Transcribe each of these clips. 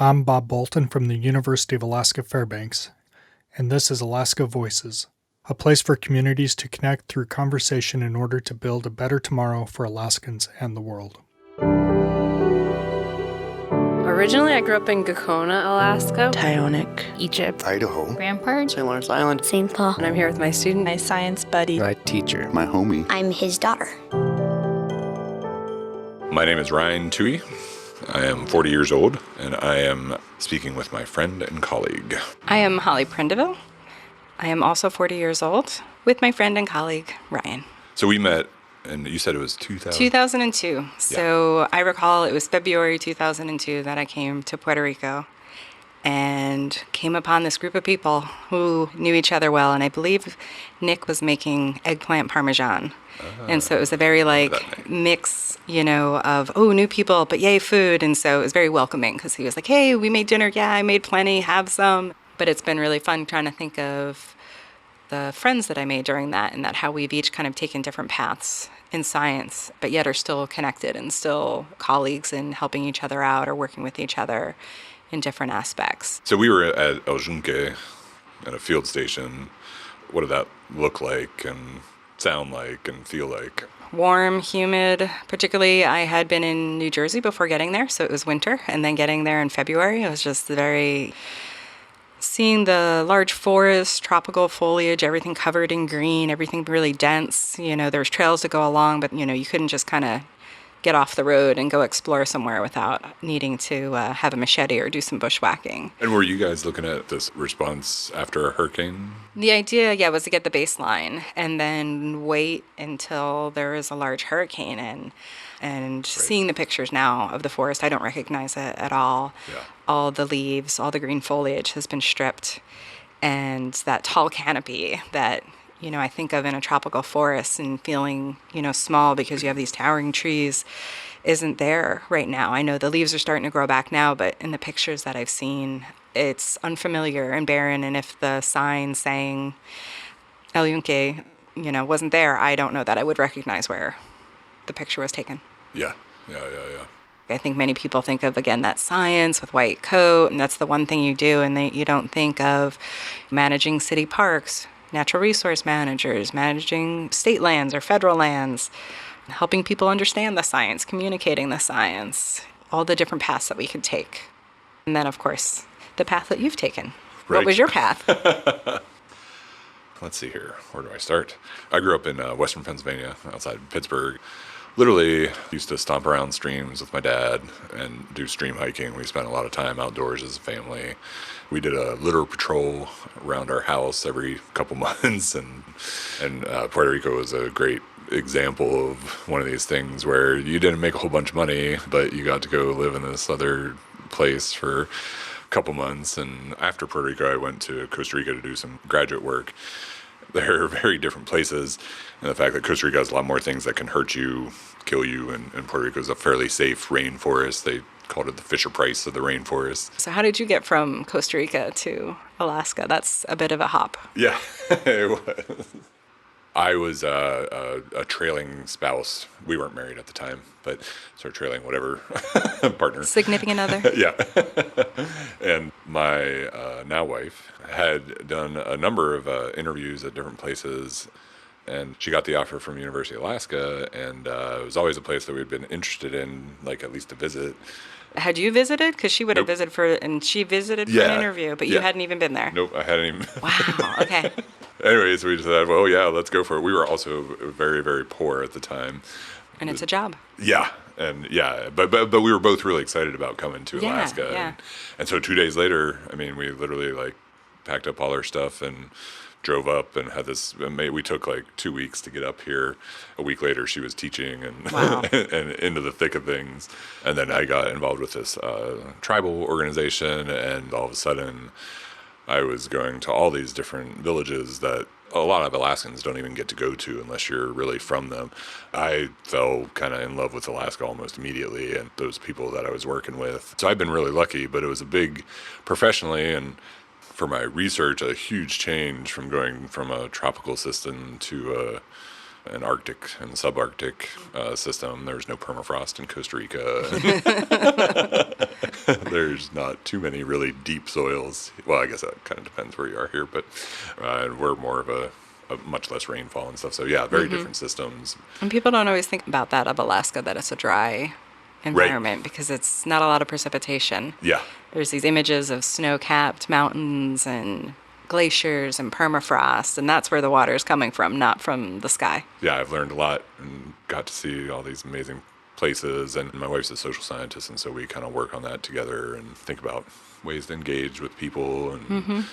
I'm Bob Bolton from the University of Alaska Fairbanks, and this is Alaska Voices, a place for communities to connect through conversation in order to build a better tomorrow for Alaskans and the world. Originally, I grew up in Gakona, Alaska, Tyonek, Egypt, Idaho, Rampart, St. Lawrence Island, St. Paul. and I'm here with my student, My science buddy, my teacher, my homie. I'm his daughter. My name is Ryan Toohey. I am 40 years old, and I am speaking with my friend and colleague. I am Holly Prendeville. I am also 40 years old with my friend and colleague, Ryan. So we met, and you said it was 2000? 2002. So I recall it was February 2002 that I came to Puerto Rico and came upon this group of people who knew each other well. And I believe Nick was making eggplant parmesan. And so it was a very mix, of, new people, but yay, food. And so it was very welcoming because he was like, hey, we made dinner. Yeah, I made plenty. Have some. But it's been really fun trying to think of the friends that I made during that and that how we've each kind of taken different paths in science, but yet are still connected and still colleagues in helping each other out or working with each other in different aspects. So we were at Yunque at a field station. What did that look like and sound like and feel like? Warm, humid. Particularly, I had been in New Jersey before getting there, so it was winter. And then getting there in February, it was just seeing the large forest, tropical foliage, everything covered in green, everything really dense. There was trails to go along, but, you couldn't just kind of get off the road and go explore somewhere without needing to have a machete or do some bushwhacking. And were you guys looking at this response after a hurricane? The idea, was to get the baseline and then wait until there was a large hurricane in. And seeing the pictures now of the forest, I don't recognize it at all. Yeah. All the leaves, all the green foliage has been stripped. And that tall canopy that, I think of in a tropical forest and feeling, small because you have these towering trees isn't there right now. I know the leaves are starting to grow back now, but in the pictures that I've seen, it's unfamiliar and barren. And if the sign saying El Yunque, wasn't there, I don't know that I would recognize where the picture was taken. Yeah. I think many people think of, again, that science with white coat, and that's the one thing you do, and you don't think of managing city parks, natural resource managers, managing state lands or federal lands, helping people understand the science, communicating the science, all the different paths that we could take. And then, of course, the path that you've taken. Right. What was your path? Let's see here. Where do I start? I grew up in western Pennsylvania, outside Pittsburgh. Literally used to stomp around streams with my dad and do stream hiking. We spent a lot of time outdoors as a family. We did a litter patrol around our house every couple months, and Puerto Rico was a great example of one of these things where you didn't make a whole bunch of money, but you got to go live in this other place for a couple months. And after Puerto Rico, I went to Costa Rica to do some graduate work. They're very different places, and the fact that Costa Rica has a lot more things that can hurt you, kill you, and Puerto Rico is a fairly safe rainforest. They called it the Fisher Price of the rainforest. So how did you get from Costa Rica to Alaska? That's a bit of a hop. Yeah, it was. I was a trailing spouse. We weren't married at the time, but sort of trailing whatever partner. Significant other? Yeah. And my now wife had done a number of interviews at different places, and she got the offer from University of Alaska, and it was always a place that we'd been interested in, at least to visit. Had you visited? Because she would have visited she visited for an interview, but you hadn't even been there. Nope, I hadn't even. Wow, okay. Anyways, we decided, well, yeah, let's go for it. We were also very, very poor at the time. And it's a job. Yeah, but we were both really excited about coming to Alaska. Yeah. And so 2 days later, we literally packed up all our stuff and drove up and had this. We took 2 weeks to get up here. A week later, she was teaching and wow. and into the thick of things. And then I got involved with this tribal organization, and all of a sudden, I was going to all these different villages that a lot of Alaskans don't even get to go to unless you're really from them. I fell kind of in love with Alaska almost immediately, and those people that I was working with. So I've been really lucky, but it was a big, professionally and for my research, a huge change from going from a tropical system to an Arctic and subarctic system. There's no permafrost in Costa Rica. There's not too many really deep soils. Well, I guess that kind of depends where you are here, but we're more of a much less rainfall and stuff. So yeah, very different systems. And people don't always think about that of Alaska, that it's a dry environment because it's not a lot of precipitation. Yeah. There's these images of snow-capped mountains and glaciers and permafrost, and that's where the water is coming from, not from the sky. Yeah, I've learned a lot and got to see all these amazing places. And my wife's a social scientist, and so we kind of work on that together and think about ways to engage with people. And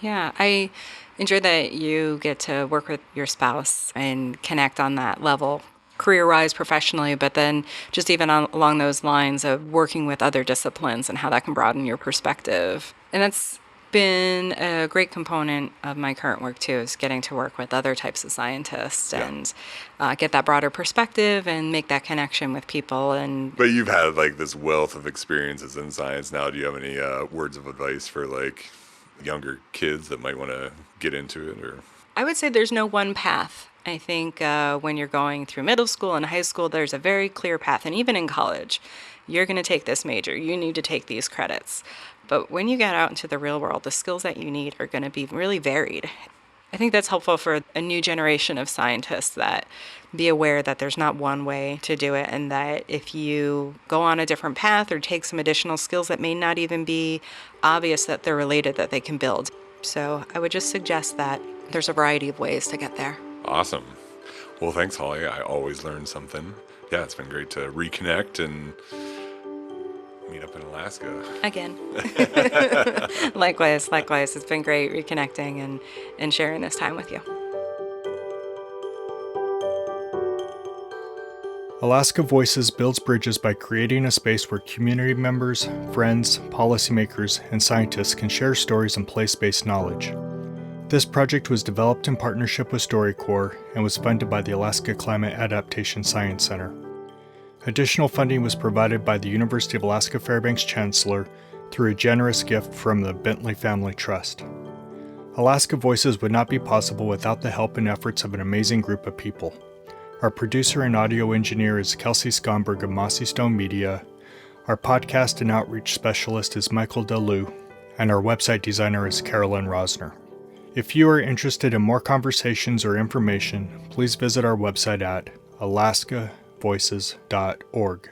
Yeah, I enjoy that you get to work with your spouse and connect on that level, career-wise, professionally, but then just even along those lines of working with other disciplines and how that can broaden your perspective. And that's been a great component of my current work too, is getting to work with other types of scientists and get that broader perspective and make that connection with people. And But you've had like this wealth of experiences in science now. Do you have any words of advice for like younger kids that might want to get into it? Or I would say there's no one path. I think when you're going through middle school and high school, there's a very clear path. And even in college, you're going to take this major. You need to take these credits. But when you get out into the real world, the skills that you need are going to be really varied. I think that's helpful for a new generation of scientists, that be aware that there's not one way to do it, and that if you go on a different path or take some additional skills that may not even be obvious that they're related, that they can build. So I would just suggest that there's a variety of ways to get there. Awesome. Well, thanks, Holly. I always learn something. Yeah, it's been great to reconnect and meet up in Alaska. Again. Likewise. It's been great reconnecting and sharing this time with you. Alaska Voices builds bridges by creating a space where community members, friends, policymakers, and scientists can share stories and place-based knowledge. This project was developed in partnership with StoryCorps and was funded by the Alaska Climate Adaptation Science Center. Additional funding was provided by the University of Alaska Fairbanks Chancellor through a generous gift from the Bentley Family Trust. Alaska Voices would not be possible without the help and efforts of an amazing group of people. Our producer and audio engineer is Kelsey Skonberg of Mossy Stone Media. Our podcast and outreach specialist is Michael DeLu, and our website designer is Carolyn Rosner. If you are interested in more conversations or information, please visit our website at alaskavoices.org.